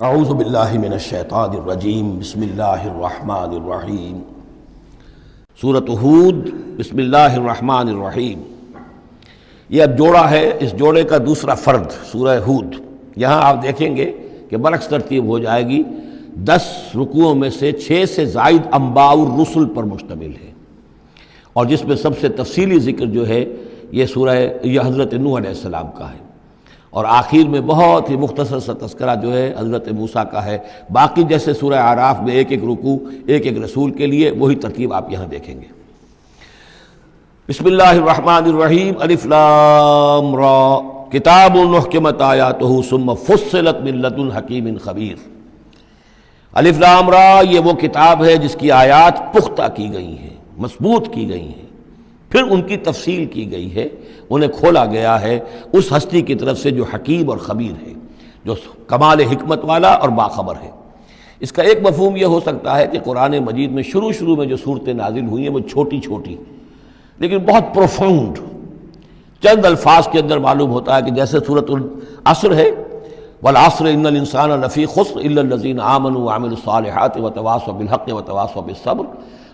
اعوذ باللہ من الشیطان الرجیم بسم اللہ الرحمن الرحیم سورۃ ہود بسم اللہ الرحمن الرحیم۔ یہ اب جوڑا ہے، اس جوڑے کا دوسرا فرد سورہ ہود۔ یہاں آپ دیکھیں گے کہ برعکس ترتیب ہو جائے گی، 10 رکوعوں میں سے 6 سے زائد انباء الرسل پر مشتمل ہے، اور جس میں سب سے تفصیلی ذکر جو ہے یہ حضرت نوح علیہ السلام کا ہے، اور آخر میں بہت ہی مختصر سا تذکرہ جو ہے حضرت موسیٰ کا ہے۔ باقی جیسے سورہ اعراف میں ایک ایک رکوع ایک ایک رسول کے لیے، وہی ترتیب آپ یہاں دیکھیں گے۔ بسم اللہ الرحمن الرحیم۔ الف لام را کتاب احکمت آیاتہ ثم فصلت من لدن حکیم خبیر۔ الف لام را، یہ وہ کتاب ہے جس کی آیات پختہ کی گئی ہیں، مضبوط کی گئی ہیں، پھر ان کی تفصیل کی گئی ہے، انہیں کھولا گیا ہے اس ہستی کی طرف سے جو حکیم اور خبیر ہے، جو کمال حکمت والا اور باخبر ہے۔ اس کا ایک مفہوم یہ ہو سکتا ہے کہ قرآن مجید میں شروع میں جو صورتیں نازل ہوئی ہیں وہ چھوٹی چھوٹی لیکن بہت پروفاؤنڈ، چند الفاظ کے اندر معلوم ہوتا ہے کہ جیسے سورۃ العصر ہے، والعصر ان الانسان لفی خسر الا الذین آمنوا وعملوا الصالحات وتواصوا بالحق وتواصوا بالصبر۔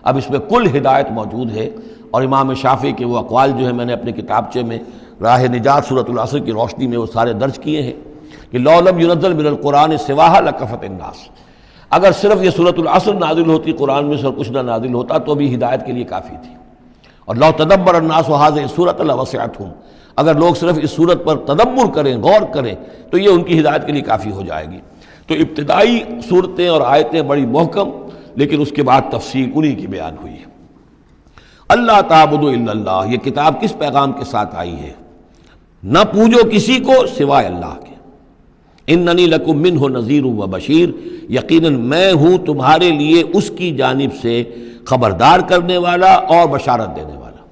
اب اس میں کل ہدایت موجود ہے، اور امام شافعی کے وہ اقوال جو ہیں میں نے اپنے کتابچے میں راہ نجات سورۃ العصر کی روشنی میں وہ سارے درج کیے ہیں کہ لو لم ينزل من القرآن سواها لکفت الناس، اگر صرف یہ سورۃ العصر نازل ہوتی، قرآن میں سے کچھ نہ نازل ہوتا تو بھی ہدایت کے لیے کافی تھی۔ اور لو تدبر الناس هذه السورۃ لوسعتهم، اگر لوگ صرف اس سورت پر تدبر کریں، غور کریں، تو یہ ان کی ہدایت کے لیے کافی ہو جائے گی۔ تو ابتدائی صورتیں اور آیتیں بڑی محکم، لیکن اس کے بعد تفصیل انہی کی بیان ہوئی ہے۔ اللہ تعبدوا الا اللہ، یہ کتاب کس پیغام کے ساتھ آئی ہے؟ نہ پوجو کسی کو سوائے اللہ کے۔ اننی لکم منہ نذیر و بشیر، یقیناً میں ہوں تمہارے لیے اس کی جانب سے خبردار کرنے والا اور بشارت دینے والا۔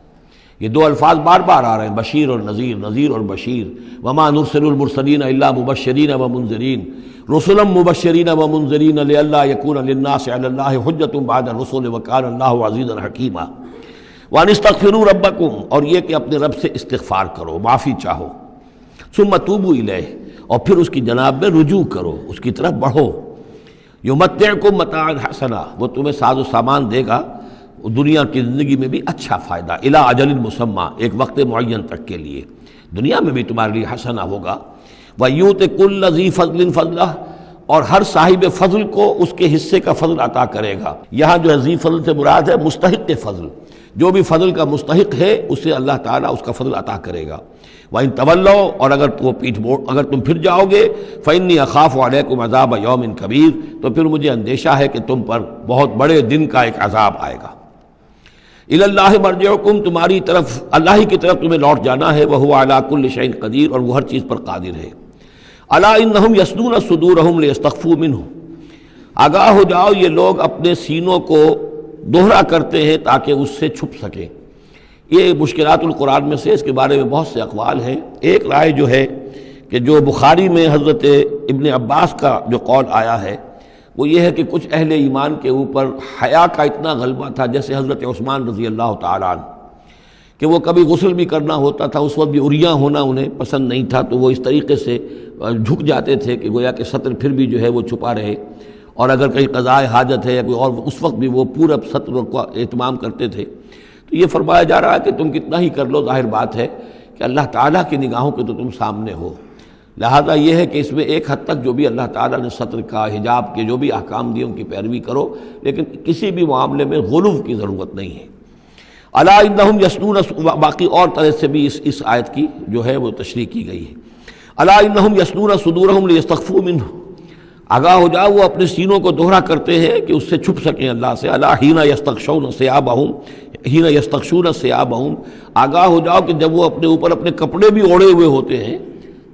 یہ دو الفاظ بار بار آ رہے ہیں، بشیر اور نذیر، نذیر اور بشیر۔ وما نرسل المرسلین الا مبشرین ومنذرین، رسلا مبشرین ومنذرین لئلا یکون للناس علی اللہ حجۃ بعد الرسل وکان اللہ عزیزا حکیما۔ وَأَنِ اسْتَغْفِرُوا رَبَّكُمْ، اور یہ کہ اپنے رب سے استغفار کرو، معافی چاہو۔ ثُمَّ تُوبُوا إِلَيْهِ، اور پھر اس کی جناب میں رجوع کرو، اس کی طرف بڑھو۔ يُمَتِّعْكُمْ مَتَاعًا حَسَنًا، وہ تمہیں ساز و سامان دے گا دنیا کی زندگی میں بھی اچھا فائدہ، إِلَىٰ أَجَلٍ مُّسَمًّى، ایک وقت معین تک کے لیے، دنیا میں بھی تمہارے لیے حسنہ ہوگا۔ وَيُؤْتِ كُلَّ ذِي فَضْلٍ فَضْلَهُ، اور ہر صاحب فضل کو اس کے حصے کا فضل عطا کرے گا۔ یہاں جو ہے ذی فضل سے مراد ہے مستحق فضل، جو بھی فضل کا مستحق ہے اسے اللہ تعالیٰ اس کا فضل عطا کرے گا۔ وَإِن تَوَلَّوْا، اور اگر تم پھر جاؤ گے، فَإِنِّي أَخَافُ عَلَيْكُمْ عَذَابَ يَوْمٍ كَبِيرٍ، تو پھر مجھے اندیشہ ہے کہ تم پر بہت بڑے دن کا ایک عذاب آئے گا۔ إِلَى اللَّهِ مَرْجِعُكُمْ، تمہاری طرف اللہ ہی کی طرف تمہیں لوٹ جانا ہے، وَهُوَ عَلَىٰ كُلِّ شَيْءٍ قَدِيرٌ، اور وہ ہر چیز پر قادر ہے۔ أَلَا إِنَّهُمْ يَثْنُونَ صُدُورَهُمْ لِيَسْتَخْفُوا مِنْهُ، آگاہ ہو جاؤ، یہ لوگ اپنے سینوں کو دوہرا کرتے ہیں تاکہ اس سے چھپ سکیں۔ یہ مشکلات القرآن میں سے اس کے بارے میں بہت سے اقوال ہیں۔ ایک رائے جو ہے کہ جو بخاری میں حضرت ابن عباس کا جو قول آیا ہے وہ یہ ہے کہ کچھ اہل ایمان کے اوپر حیا کا اتنا غلبہ تھا، جیسے حضرت عثمان رضی اللہ تعالیٰ عنہ، کہ وہ کبھی غسل بھی کرنا ہوتا تھا، اس وقت بھی عریاں ہونا انہیں پسند نہیں تھا، تو وہ اس طریقے سے جھک جاتے تھے کہ گویا کہ سطر پھر بھی جو ہے وہ چھپا رہے، اور اگر کہیں قضاء حاجت ہے یا کوئی اور، اس وقت بھی وہ پورا سطر کا اہتمام کرتے تھے۔ تو یہ فرمایا جا رہا ہے کہ تم کتنا ہی کر لو، ظاہر بات ہے کہ اللہ تعالیٰ کی نگاہوں کے تو تم سامنے ہو، لہذا یہ ہے کہ اس میں ایک حد تک جو بھی اللہ تعالیٰ نے سطر کا، حجاب کے جو بھی احکام دیے ان کی پیروی کرو، لیکن کسی بھی معاملے میں غلو کی ضرورت نہیں ہے۔ الا انہم یثنون، باقی اور طرح سے بھی اس آیت کی جو ہے وہ تشریح کی گئی ہے۔ الا انہم یثنون صدورہم لیستخفوا منہ، آگاہ ہو جاؤ، وہ اپنے سینوں کو دوہرا کرتے ہیں کہ اس سے چھپ سکیں اللہ سے۔ الا حین یستغشون ثیابہم، حین یستغشون ثیابہم، آگاہ ہو جاؤ کہ جب وہ اپنے اوپر اپنے کپڑے بھی اوڑھے ہوئے ہوتے ہیں،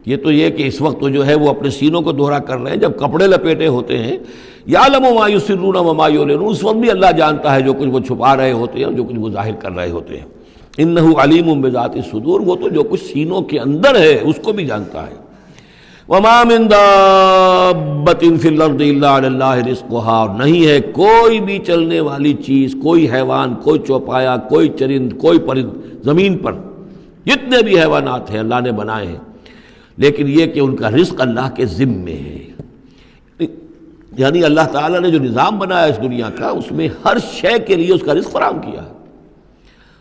یہ تو یہ کہ اس وقت تو جو ہے وہ اپنے سینوں کو دوہرا کر رہے ہیں، جب کپڑے لپیٹے ہوتے ہیں، یعلم ما یسرون وما یعلنون، اس وقت بھی اللہ جانتا ہے جو کچھ وہ چھپا رہے ہوتے ہیں اور جو کچھ وہ ظاہر کر رہے ہوتے ہیں۔ انہ علیم بذات الصدور، وہ تو جو کچھ سینوں کے اندر ہے اس کو بھی جانتا ہے۔ وما من دابۃ فی الارض الا علی اللہ رزقها، اور نہیں ہے کوئی بھی چلنے والی چیز، کوئی حیوان، کوئی چوپایا، کوئی چرند، کوئی پرند، زمین پر جتنے بھی حیوانات ہیں اللہ نے بنائے ہیں، لیکن یہ کہ ان کا رزق اللہ کے ذمے ہے۔ یعنی اللہ تعالیٰ نے جو نظام بنایا اس دنیا کا، اس میں ہر شے کے لیے اس کا رزق فراہم کیا ہے۔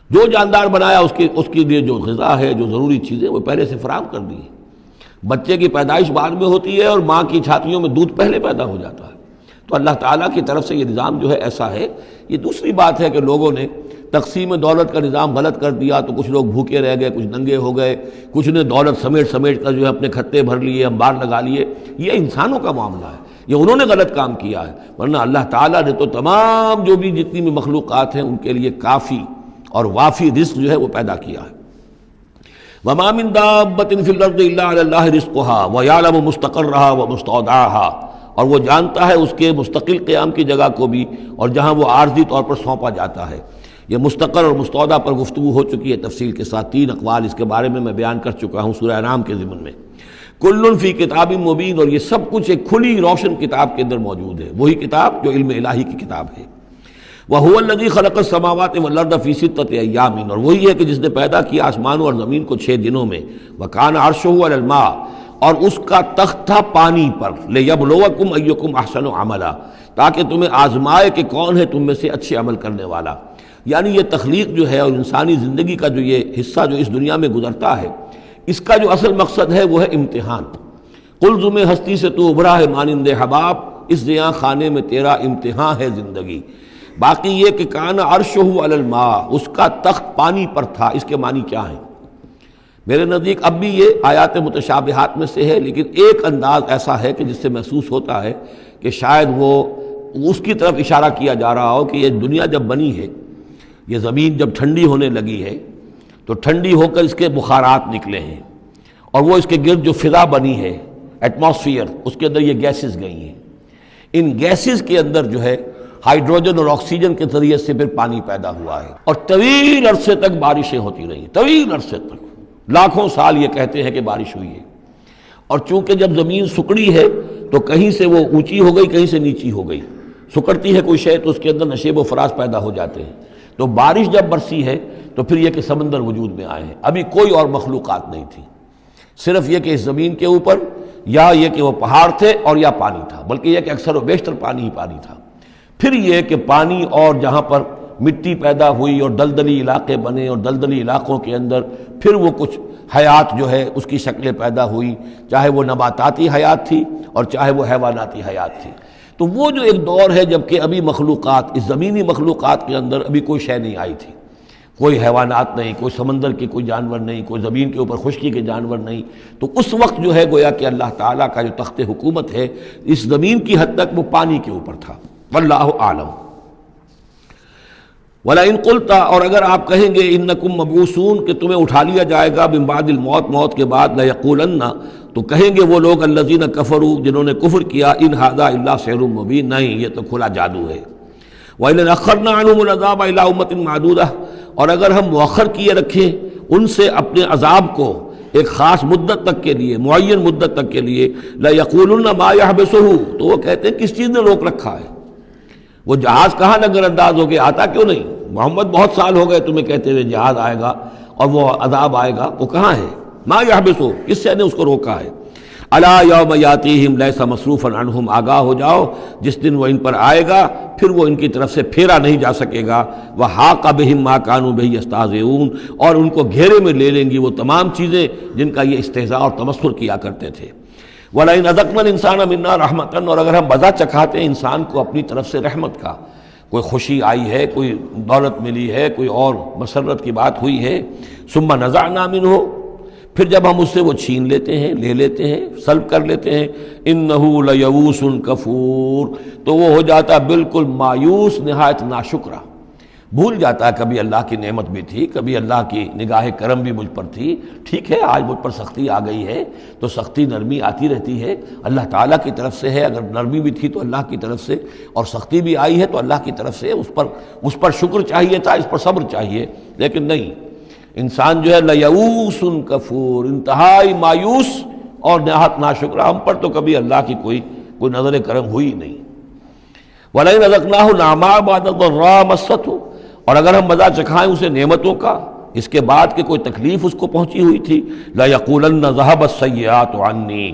جو جاندار بنایا اس کے لیے جو غذا ہے، جو ضروری چیزیں، وہ پہلے سے فراہم کر دی ہے۔ بچے کی پیدائش بعد میں ہوتی ہے اور ماں کی چھاتیوں میں دودھ پہلے پیدا ہو جاتا ہے۔ تو اللہ تعالیٰ کی طرف سے یہ نظام جو ہے ایسا ہے۔ یہ دوسری بات ہے کہ لوگوں نے تقسیم دولت کا نظام غلط کر دیا، تو کچھ لوگ بھوکے رہ گئے، کچھ ننگے ہو گئے، کچھ نے دولت سمیٹ کر جو ہے اپنے کھتے بھر لیے، انبار لگا لیے۔ یہ انسانوں کا معاملہ ہے، یہ انہوں نے غلط کام کیا ہے، ورنہ اللہ تعالیٰ نے تو تمام جو بھی جتنی بھی مخلوقات ہیں ان کے لیے کافی اور وافی رزق جو ہے وہ پیدا کیا ہے۔ وَمَا مِن دَابَّةٍ فِي الْأَرْضِ إِلَّا عَلَى اللَّهِ رِزْقُهَا وَيَعْلَمُ مُسْتَقَرَّهَا وَمُسْتَوْدَعَهَا، اور وہ جانتا ہے اس کے مستقل قیام کی جگہ کو بھی اور جہاں وہ عارضی طور پر سونپا جاتا ہے۔ یہ مستقر اور مستودع پر گفتگو ہو چکی ہے تفصیل کے ساتھ، 3 اقوال اس کے بارے میں بیان کر چکا ہوں سورہ انعام کے ضمن میں۔ کل فی کتاب مبین، اور یہ سب کچھ ایک کھلی روشن کتاب کے اندر موجود ہے، وہی کتاب جو علم الہی کی کتاب ہے۔ وَهُوَ الَّذِي خَلَقَ السَّمَاوَاتِ وَالْأَرْضَ فِي سِتَّةِ أَيَّامٍ، اور وہی ہے کہ جس نے پیدا کیا آسمانوں اور زمین کو 6 دنوں میں۔ وَكَانَ عَرْشُهُ عَلَى الْمَاءِ، اور اس کا تخت تھا پانی پر۔ لِيَبْلُوَكُمْ أَيُّكُمْ أَحْسَنُ عَمَلًا، تاکہ تمہیں آزمائے کہ کون ہے تم میں سے اچھے عمل کرنے والا۔ یعنی یہ تخلیق جو ہے اور انسانی زندگی کا جو یہ حصہ جو اس دنیا میں گزرتا ہے، اس کا جو اصل مقصد ہے وہ ہے امتحان۔ قلزم ہستی سے تو ابھرا ہے مانند حباب، اس زیاں خانے میں تیرا امتحان ہے زندگی۔ باقی یہ کہ کان عرشہ علی الماء، اس کا تخت پانی پر تھا، اس کے معنی کیا ہیں؟ میرے نزدیک اب بھی یہ آیات متشابہات میں سے ہے، لیکن ایک انداز ایسا ہے کہ جس سے محسوس ہوتا ہے کہ شاید وہ اس کی طرف اشارہ کیا جا رہا ہو کہ یہ دنیا جب بنی ہے، یہ زمین جب ٹھنڈی ہونے لگی ہے تو ٹھنڈی ہو کر اس کے بخارات نکلے ہیں، اور وہ اس کے گرد جو فضا بنی ہے، ایٹماسفیئر، اس کے اندر یہ گیسز گئی ہیں۔ ان گیسز کے اندر جو ہے ہائیڈروجن اور آکسیجن کے ذریعے سے پھر پانی پیدا ہوا ہے، اور طویل عرصے تک بارشیں ہوتی رہیں، طویل عرصے تک، لاکھوں سال یہ کہتے ہیں کہ بارش ہوئی ہے۔ اور چونکہ جب زمین سکڑی ہے تو کہیں سے وہ اونچی ہو گئی، کہیں سے نیچی ہو گئی، سکڑتی ہے کوئی شے تو اس کے اندر نشیب و فراز پیدا ہو جاتے ہیں۔ تو بارش جب برسی ہے تو پھر یہ کہ سمندر وجود میں آئے ہیں۔ ابھی کوئی اور مخلوقات نہیں تھی، صرف یہ کہ اس زمین کے اوپر یا یہ کہ وہ پہاڑ تھے اور یا پانی تھا، بلکہ یہ کہ اکثر و بیشتر پانی ہی پانی تھا۔ پھر یہ کہ پانی اور جہاں پر مٹی پیدا ہوئی اور دلدلی علاقے بنے، اور دلدلی علاقوں کے اندر پھر وہ کچھ حیات جو ہے اس کی شکلیں پیدا ہوئی، چاہے وہ نباتاتی حیات تھی اور چاہے وہ حیواناتی حیات تھی۔ تو وہ جو ایک دور ہے جب کہ ابھی مخلوقات، اس زمینی مخلوقات کے اندر ابھی کوئی شے نہیں آئی تھی، کوئی حیوانات نہیں، کوئی سمندر کے کوئی جانور نہیں، کوئی زمین کے اوپر خشکی کے جانور نہیں۔ تو اس وقت جو ہے گویا کہ اللہ تعالیٰ کا جو تخت حکومت ہے اس زمین کی حد تک وہ پانی کے اوپر تھا۔ واللہ اعلم۔ وَلَئِن قُلْتَ، اور اگر آپ کہیں گے اِنَّكُمْ مَبْعُوثُونَ کہ تمہیں اٹھا لیا جائے گا من بعد الموت، موت کے بعد، لَيَقُولَنَّ تو کہیں گے وہ لوگ الذین کفروا جنہوں نے کفر کیا، ان ھذا الا سحر مبین، نہیں یہ تو کھلا جادو ہے۔ وَإِنْ أَخَّرْنَا عَنْهُمُ الْعَذَابَ إِلَىٰ أُمَّةٍ مَّعْدُودَةٍ، اور اگر ہم مؤخر کیے رکھیں ان سے اپنے عذاب کو ایک خاص مدت تک کے لیے، معین مدت تک کے لیے، لَيَقُولُنَّ مَا يَحْبِسُهُ، تو وہ کہتے ہیں کس چیز نے روک رکھا ہے؟ وہ جہاز کہاں نظر انداز ہو گیا، آتا کیوں نہیں؟ محمد بہت سال ہو گئے تمہیں کہتے ہوئے جہاز آئے گا اور وہ عذاب آئے گا، وہ کہاں ہے؟ ما یحبسو، کس سے نے اس کو روکا ہے؟ الا یوم یاتیہم لیس مصروفا عنہم، آگاہ ہو جاؤ جس دن وہ ان پر آئے گا پھر وہ ان کی طرف سے پھیرا نہیں جا سکے گا۔ وحاق بہم ما کانوا بہ یستہزئون، اور ان کو گھیرے میں لے لیں گی وہ تمام چیزیں جن کا یہ استہزاء اور تمسخر کیا کرتے تھے۔ وَلَئِنْ أَذَقْنَا الْإِنسَانَ مِنَّا رَحْمَةً، اور اگر ہم مزہ چکھاتے ہیں انسان کو اپنی طرف سے رحمت کا، کوئی خوشی آئی ہے، کوئی دولت ملی ہے، کوئی اور مسرت کی بات ہوئی ہے، ثُمَّ نَزَعْنَا مِنْهُ، پھر جب ہم اس سے وہ چھین لیتے ہیں، لے لیتے ہیں، سلب کر لیتے ہیں، إِنَّهُ لَيَئُوسٌ كَفُورٌ، تو وہ ہو جاتا بالکل مایوس، نہایت ناشکرہ، بھول جاتا ہے کبھی اللہ کی نعمت بھی تھی، کبھی اللہ کی نگاہ کرم بھی مجھ پر تھی، ٹھیک ہے آج مجھ پر سختی آ گئی ہے تو سختی نرمی آتی رہتی ہے، اللہ تعالیٰ کی طرف سے ہے، اگر نرمی بھی تھی تو اللہ کی طرف سے، اور سختی بھی آئی ہے تو اللہ کی طرف سے، اس پر شکر چاہیے تھا، اس پر صبر چاہیے، لیکن نہیں، انسان جو ہے لیئوس کفور، انتہائی مایوس اور نہایت ناشکرہ، ہم پر تو کبھی اللہ کی کوئی نظر کرم ہوئی نہیں۔ وَلَئِنْ أَذَقْنَاهُ نَعْمَاءَ بَعْدَ ضَرَّاءَ مَسَّتْهُ، اور اگر ہم مزہ چکھائیں اسے نعمتوں کا اس کے بعد کہ کوئی تکلیف اس کو پہنچی ہوئی تھی، لَيَقُولَنَّ ذَهَبَ السَّيِّئَاتُ عَنِّي،